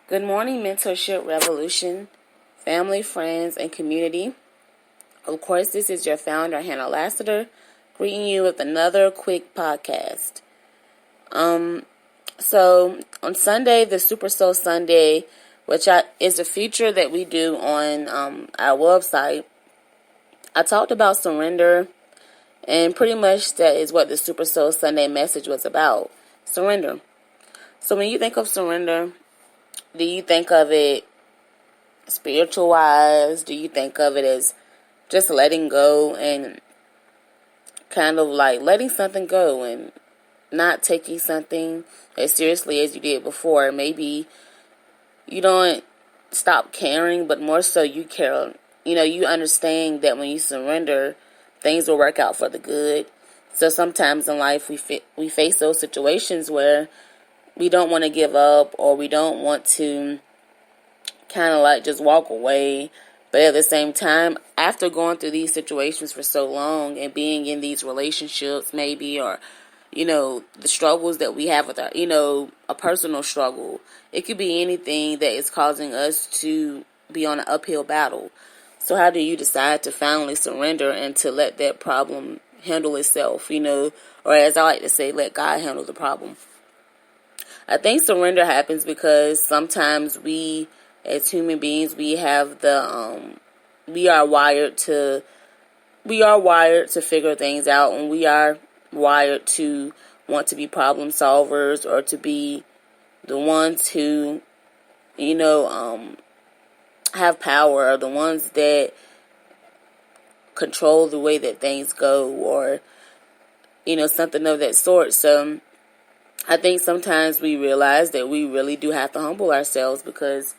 Good morning, Mentorship Revolution, family, friends, and community. Of course, this is your founder, Hannah Lassiter, greeting you with another quick podcast. So on Sunday, the Super Soul Sunday, which is a feature that we do on our website, I talked about surrender, and pretty much that is what the Super Soul Sunday message was about, surrender. So when you think of surrender, do you think of it spiritual wise? Do you think of it as just letting go and kind of like letting something go and not taking something as seriously as you did before? Maybe you don't stop caring, but more so you care. You understand that when you surrender, things will work out for the good. So sometimes in life we face those situations where we don't want to give up, or we don't want to kind of like just walk away. But at the same time, after going through these situations for so long and being in these relationships maybe, or the struggles that we have with our, a personal struggle, it could be anything that is causing us to be on an uphill battle. So how do you decide to finally surrender and to let that problem handle itself, or as I like to say, let God handle the problem? I think surrender happens because sometimes we, as human beings, we have we are wired to figure things out, and we are wired to want to be problem solvers, or to be the ones who, have power, or the ones that control the way that things go, or, something of that sort. So I think sometimes we realize that we really do have to humble ourselves, because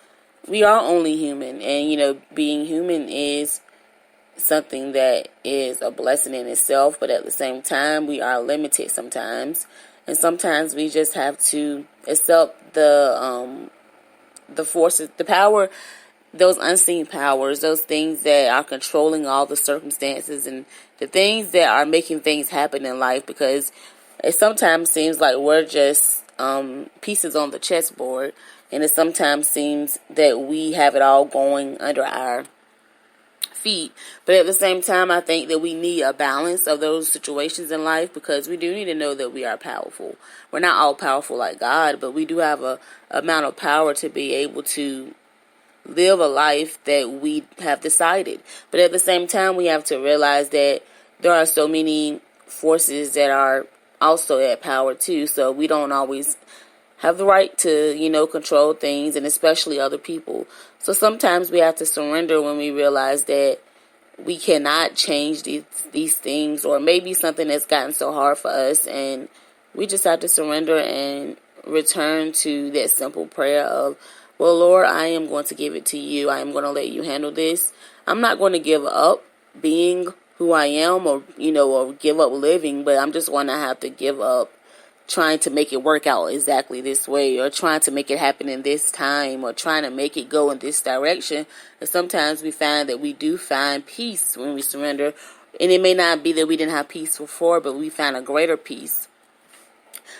we are only human, and, being human is something that is a blessing in itself, but at the same time, we are limited sometimes, and sometimes we just have to accept the forces, the power, those unseen powers, those things that are controlling all the circumstances and the things that are making things happen in life, because it sometimes seems like we're just pieces on the chessboard, and it sometimes seems that we have it all going under our feet. But at the same time, I think that we need a balance of those situations in life, because we do need to know that we are powerful. We're not all powerful like God, but we do have a amount of power to be able to live a life that we have decided. But at the same time, we have to realize that there are so many forces that are also at power too, so we don't always have the right to, control things, and especially other people. So sometimes we have to surrender when we realize that we cannot change these things, or maybe something that's gotten so hard for us, and we just have to surrender and return to that simple prayer of, well, Lord, I am going to give it to you. I am going to let you handle this. I'm not going to give up being who I am, or give up living, but I'm just going to have to give up trying to make it work out exactly this way, or trying to make it happen in this time, or trying to make it go in this direction. And sometimes we find that we do find peace when we surrender, and it may not be that we didn't have peace before, but we find a greater peace.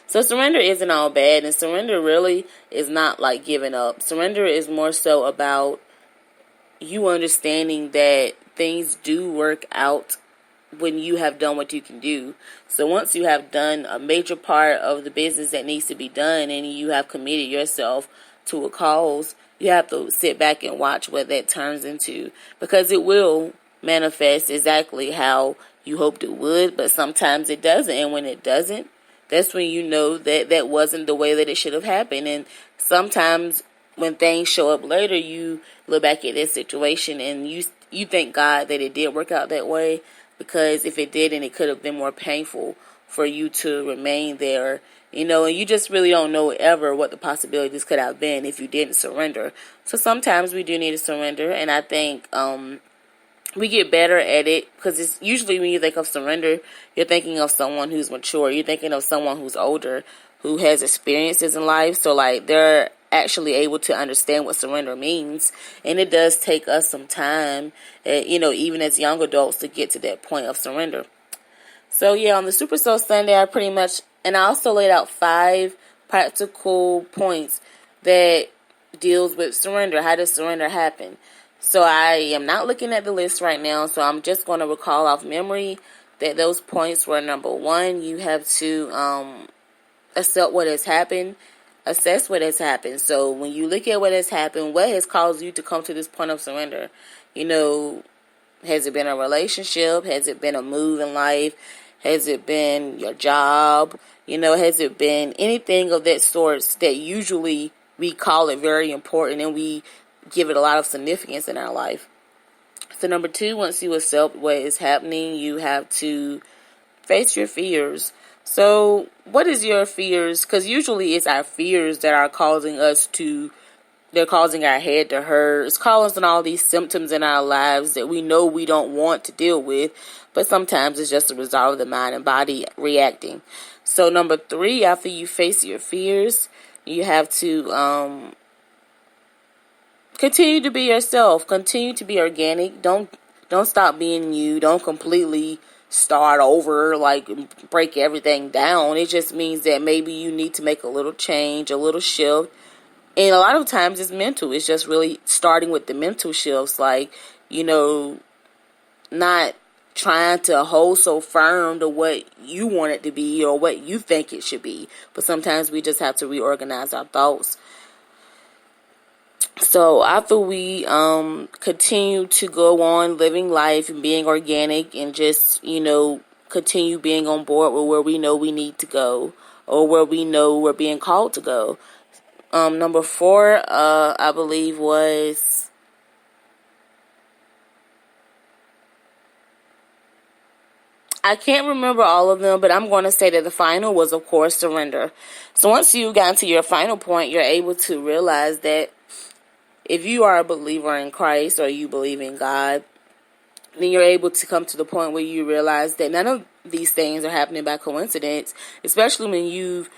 So surrender isn't all bad, and surrender really is not like giving up. Surrender is more so about you understanding that things do work out when you have done what you can do. So once you have done a major part of the business that needs to be done, and you have committed yourself to a cause, you have to sit back and watch what that turns into, because it will manifest exactly how you hoped it would, but sometimes it doesn't. And when it doesn't, that's when you know that that wasn't the way that it should have happened. And sometimes when things show up later, you look back at this situation and you thank God that it did work out that way, because if it didn't, it could have been more painful for you to remain there, and you just really don't know ever what the possibilities could have been if you didn't surrender. So sometimes we do need to surrender, and I think we get better at it, because it's usually when you think of surrender, you're thinking of someone who's mature. You're thinking of someone who's older, who has experiences in life. So like they're actually able to understand what surrender means. And it does take us some time, even as young adults, to get to that point of surrender. So yeah, on the Super Soul Sunday, and I also laid out 5 practical points that deals with surrender. How does surrender happen? So I am not looking at the list right now, so I'm just going to recall off memory that those points were: number one, you have to accept what has happened, assess what has happened. So when you look at what has happened, what has caused you to come to this point of surrender? Has it been a relationship? Has it been a move in life? Has it been your job? Has it been anything of that sort that usually we call it very important and we give it a lot of significance in our life? So number two, once you accept what is happening, you have to face your fears. So what is your fears? Because usually it's our fears that are causing they're causing our head to hurt. It's causing all these symptoms in our lives that we know we don't want to deal with, but sometimes it's just a result of the mind and body reacting. So number three, after you face your fears, you have to continue to be yourself. Continue to be organic. Don't stop being you. Don't completely start over, like break everything down. It just means that maybe you need to make a little change, a little shift. And a lot of times it's mental. It's just really starting with the mental shifts, like, not trying to hold so firm to what you want it to be or what you think it should be. But sometimes we just have to reorganize our thoughts. So after we continue to go on living life and being organic and just, continue being on board with where we know we need to go or where we know we're being called to go. Number four, I believe was, I can't remember all of them, but I'm going to say that the final was, of course, surrender. So once you got to your final point, you're able to realize that if you are a believer in Christ or you believe in God, then you're able to come to the point where you realize that none of these things are happening by coincidence, especially when you've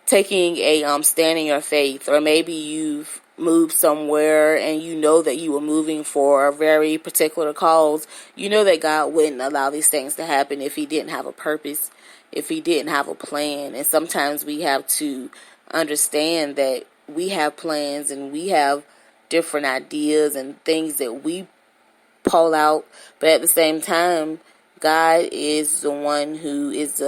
taking a stand in your faith, or maybe you've moved somewhere and you know that you were moving for a very particular cause. You know that God wouldn't allow these things to happen if he didn't have a purpose, if he didn't have a plan. And sometimes we have to understand that we have plans and we have different ideas and things that we pull out, but at the same time, God is the one who is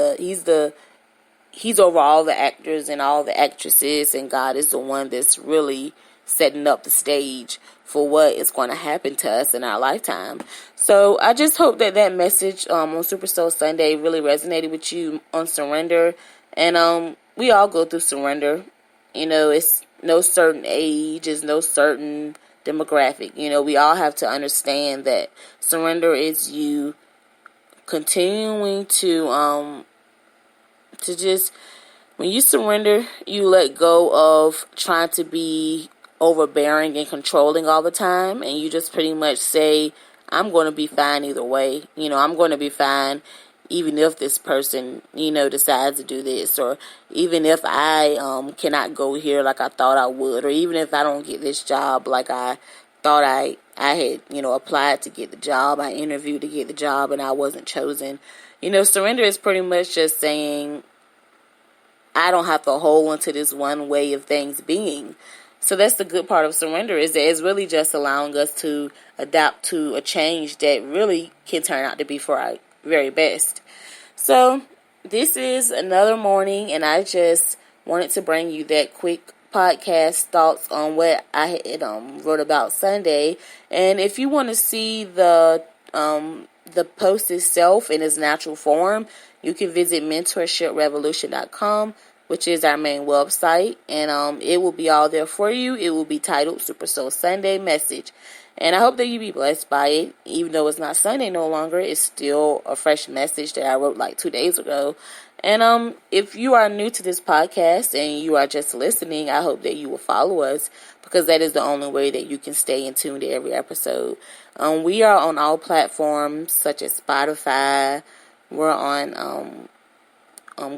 He's over all the actors and all the actresses, and God is the one that's really setting up the stage for what is going to happen to us in our lifetime. So I just hope that message on Super Soul Sunday really resonated with you on surrender. And we all go through surrender. It's no certain age, it's no certain demographic. We all have to understand that surrender is you continuing to just, when you surrender, you let go of trying to be overbearing and controlling all the time, and you just pretty much say, I'm going to be fine either way. I'm going to be fine even if this person, decides to do this, or even if I cannot go here like I thought I would, or even if I don't get this job like I thought I had, applied to get the job, I interviewed to get the job, and I wasn't chosen. Surrender is pretty much just saying, I don't have to hold onto this one way of things being. So that's the good part of surrender, is that it's really just allowing us to adapt to a change that really can turn out to be for our very best. So this is another morning, and I just wanted to bring you that quick podcast thoughts on what I had wrote about Sunday. And if you want to see the post itself in its natural form, you can visit mentorshiprevolution.com, which is our main website, and it will be all there for you. It will be titled Super Soul Sunday Message. And I hope that you be blessed by it. Even though it's not Sunday no longer, it's still a fresh message that I wrote like 2 days ago. And if you are new to this podcast and you are just listening, I hope that you will follow us, because that is the only way that you can stay in tune to every episode. We are on all platforms such as Spotify. We're on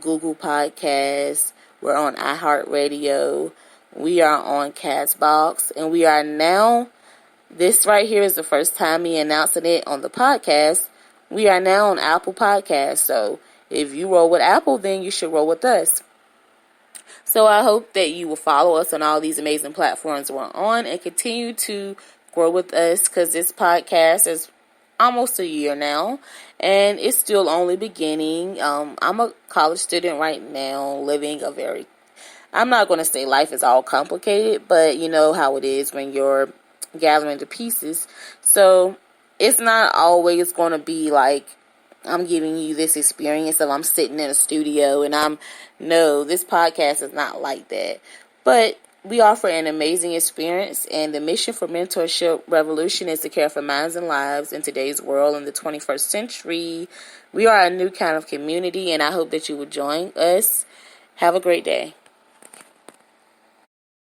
Google Podcasts. We're on iHeartRadio. We are on Castbox. And we are now, this right here is the first time me announcing it on the podcast, we are now on Apple Podcasts. So if you roll with Apple, then you should roll with us. So I hope that you will follow us on all these amazing platforms we're on and continue to grow with us, because this podcast is almost a year now and it's still only beginning. I'm a college student right now, living a very, I'm not going to say life is all complicated, but you know how it is when you're gathering the pieces. So it's not always going to be like I'm giving you this experience of I'm sitting in a studio and no, this podcast is not like that. But we offer an amazing experience, and the mission for Mentorship Revolution is to care for minds and lives in today's world in the 21st century. We are a new kind of community, and I hope that you will join us. Have a great day.